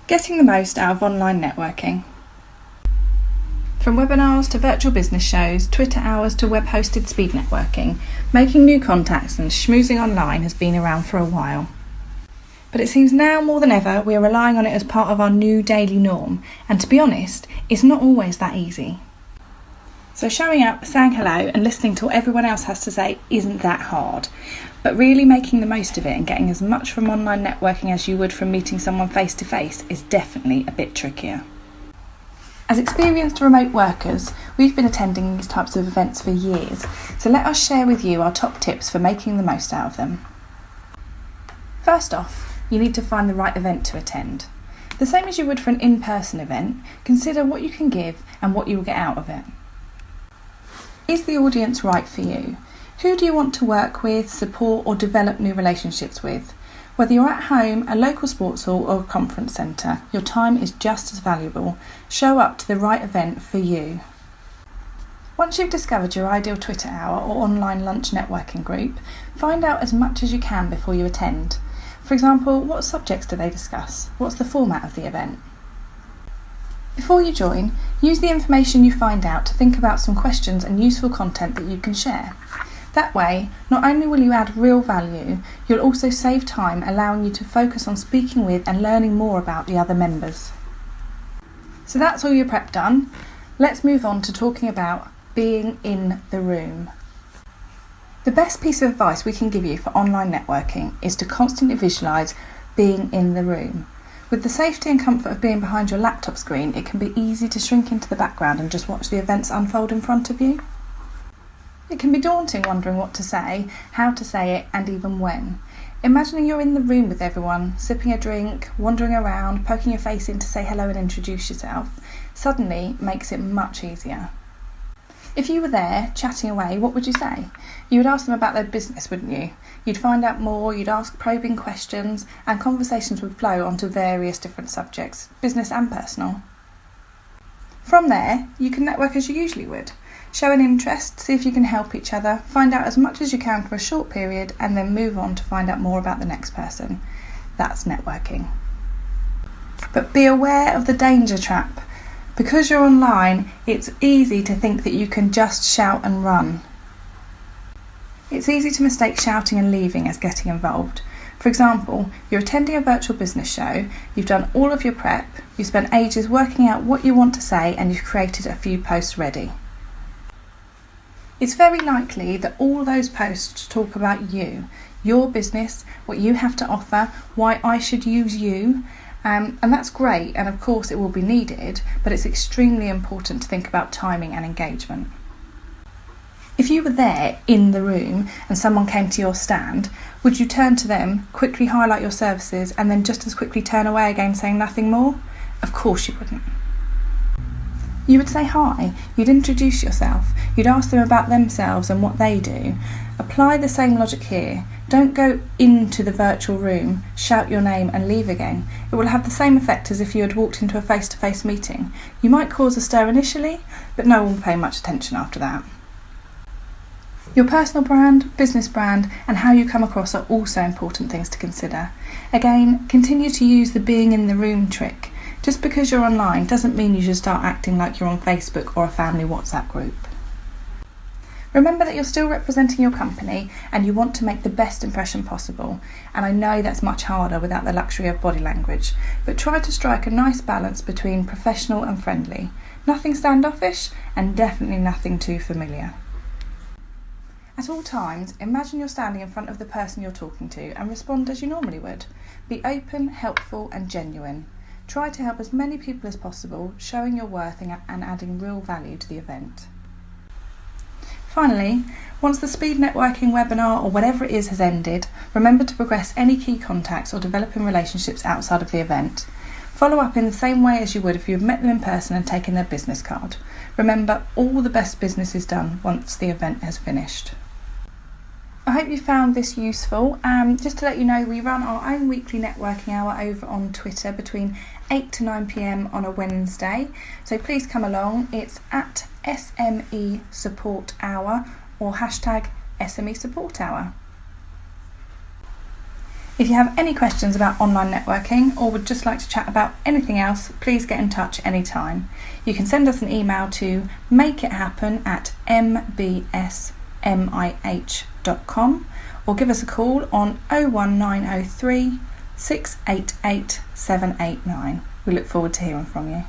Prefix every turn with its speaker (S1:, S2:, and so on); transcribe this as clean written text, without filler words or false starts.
S1: Getting the most out of online networking. From webinars to virtual business shows, Twitter hours to web-hosted speed networking, making new contacts and schmoozing online has been around for a while. But it seems now more than ever we are relying on it as part of our new daily norm, and to be honest, it's not always that easy. So showing up, saying hello and listening to what everyone else has to say isn't that hard, but really making the most of it and getting as much from online networking as you would from meeting someone face to face is definitely a bit trickier. As experienced remote workers, we've been attending these types of events for years, so let us share with you our top tips for making the most out of them. First off, you need to find the right event to attend. The same as you would for an in-person event, consider what you can give and what you will get out of it. Is the audience right for you? Who do you want to work with, support or develop new relationships with? Whether you're at home, a local sports hall or a conference centre, your time is just as valuable. Show up to the right event for you. Once you've discovered your ideal Twitter hour or online lunch networking group, find out as much as you can before you attend. For example, what subjects do they discuss? What's the format of the event? Before you join, use the information you find out to think about some questions and useful content that you can share. That way, not only will you add real value, you'll also save time, allowing you to focus on speaking with and learning more about the other members. So that's all your prep done. Let's move on to talking about being in the room. The best piece of advice we can give you for online networking is to constantly visualise being in the room. With the safety and comfort of being behind your laptop screen, it can be easy to shrink into the background and just watch the events unfold in front of you. It can be daunting wondering what to say, how to say it, and even when. Imagining you're in the room with everyone, sipping a drink, wandering around, poking your face in to say hello and introduce yourself, suddenly makes it much easier. If you were there, chatting away, what would you say? You would ask them about their business, wouldn't you? You'd find out more, you'd ask probing questions, and conversations would flow onto various different subjects, business and personal. From there, you can network as you usually would. Show an interest, see if you can help each other, find out as much as you can for a short period, and then move on to find out more about the next person. That's networking. But be aware of the danger trap. Because you're online, it's easy to think that you can just shout and run. It's easy to mistake shouting and leaving as getting involved. For example, you're attending a virtual business show, you've done all of your prep, you've spent ages working out what you want to say, and you've created a few posts ready. It's very likely that all those posts talk about you, your business, what you have to offer, why I should use you, and that's great, and of course it will be needed, but it's extremely important to think about timing and engagement. If you were there in the room and someone came to your stand, would you turn to them, quickly highlight your services, and then just as quickly turn away again saying nothing more? Of course you wouldn't. You would say hi, you'd introduce yourself, you'd ask them about themselves and what they do. Apply the same logic here. Don't go into the virtual room, shout your name and leave again. It will have the same effect as if you had walked into a face-to-face meeting. You might cause a stir initially, but no one will pay much attention after that. Your personal brand, business brand, and how you come across are also important things to consider. Again, continue to use the being in the room trick. Just because you're online doesn't mean you should start acting like you're on Facebook or a family WhatsApp group. Remember that you're still representing your company and you want to make the best impression possible. And I know that's much harder without the luxury of body language, but try to strike a nice balance between professional and friendly. Nothing standoffish and definitely nothing too familiar. At all times, imagine you're standing in front of the person you're talking to and respond as you normally would. Be open, helpful and genuine. Try to help as many people as possible, showing your worth and adding real value to the event. Finally, once the speed networking webinar or whatever it is has ended, remember to progress any key contacts or developing relationships outside of the event. Follow up in the same way as you would if you had met them in person and taken their business card. Remember, all the best business is done once the event has finished. I hope you found this useful. Just to let you know, we run our own weekly networking hour over on Twitter between 8 to 9 p.m. on a Wednesday. So please come along. It's at SME Support Hour or hashtag SME Support Hour. If you have any questions about online networking or would just like to chat about anything else, please get in touch anytime. You can send us an email to makeithappen@mbsmih.com or give us a call on 01903 688 789. We look forward to hearing from you.